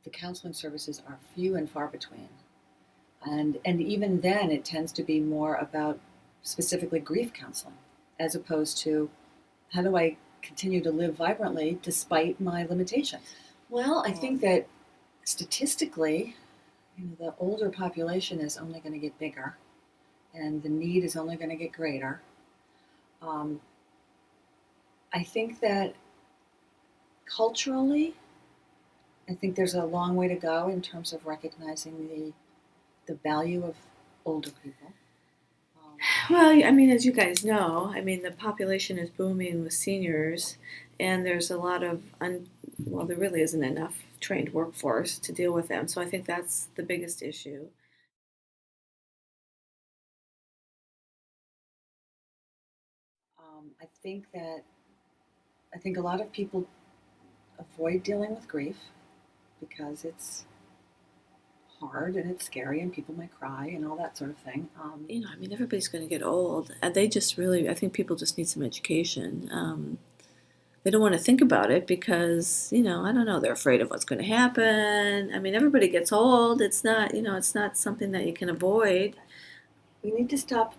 The counseling services are few and far between. And even then, it tends to be more about specifically grief counseling, as opposed to how do I continue to live vibrantly despite my limitations. Well, I think that statistically, the older population is only going to get bigger, and the need is only going to get greater. Um, I think that culturally, I think there's a long way to go in terms of recognizing the value of older people. Well, I mean, as you guys know, I mean, the population is booming with seniors, and there's a lot of, well, there really isn't enough trained workforce to deal with them. So I think that's the biggest issue. I think a lot of people avoid dealing with grief because it's hard and it's scary and people might cry and all that sort of thing. I mean, everybody's going to get old, and they just really, I think people just need some education. They don't want to think about it because, I don't know, they're afraid of what's going to happen. I mean, everybody gets old. It's not, it's not something that you can avoid. We need to stop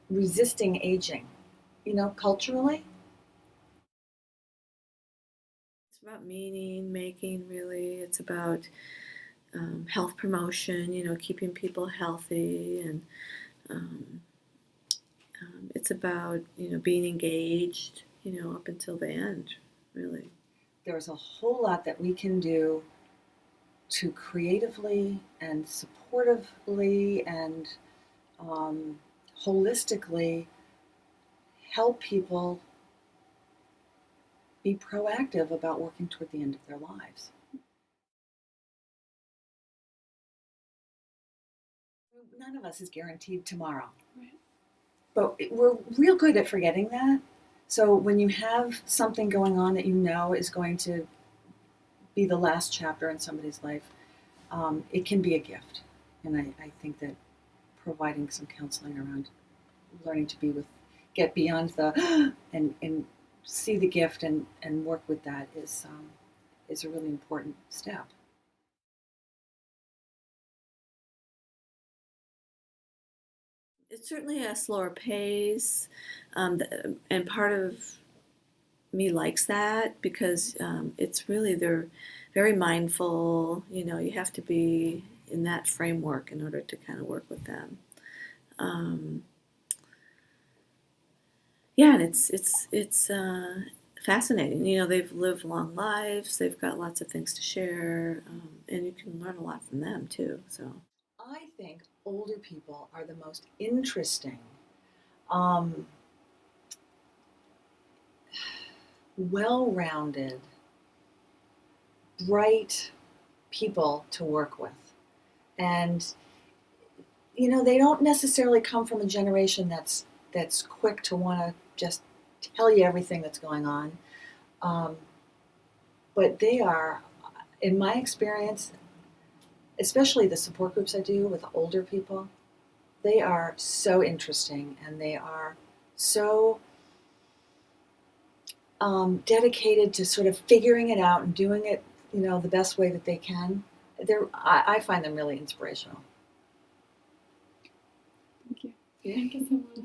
resisting aging, culturally. It's about meaning making, really. It's about health promotion, keeping people healthy, and um, it's about, being engaged, up until the end, really. There's a whole lot that we can do to creatively and supportively and holistically help people be proactive about working toward the end of their lives. None of us is guaranteed tomorrow. Right. But we're real good at forgetting that. So when you have something going on that you know is going to be the last chapter in somebody's life, it can be a gift. And I think that providing some counseling around learning to get beyond the and see the gift and work with that is a really important step. It's certainly a slower pace, and part of me likes that because it's really, they're very mindful. You have to be in that framework in order to kind of work with them. Um, yeah, and it's fascinating. They've lived long lives. They've got lots of things to share, and you can learn a lot from them too. So I think older people are the most interesting, um, well-rounded, bright people to work with. And they don't necessarily come from a generation that's quick to want to just tell you everything that's going on. Um, but they are, in my experience, especially the support groups I do with older people, they are so interesting and they are so dedicated to sort of figuring it out and doing it, the best way that they can. I find them really inspirational. Thank you. Thank you so much.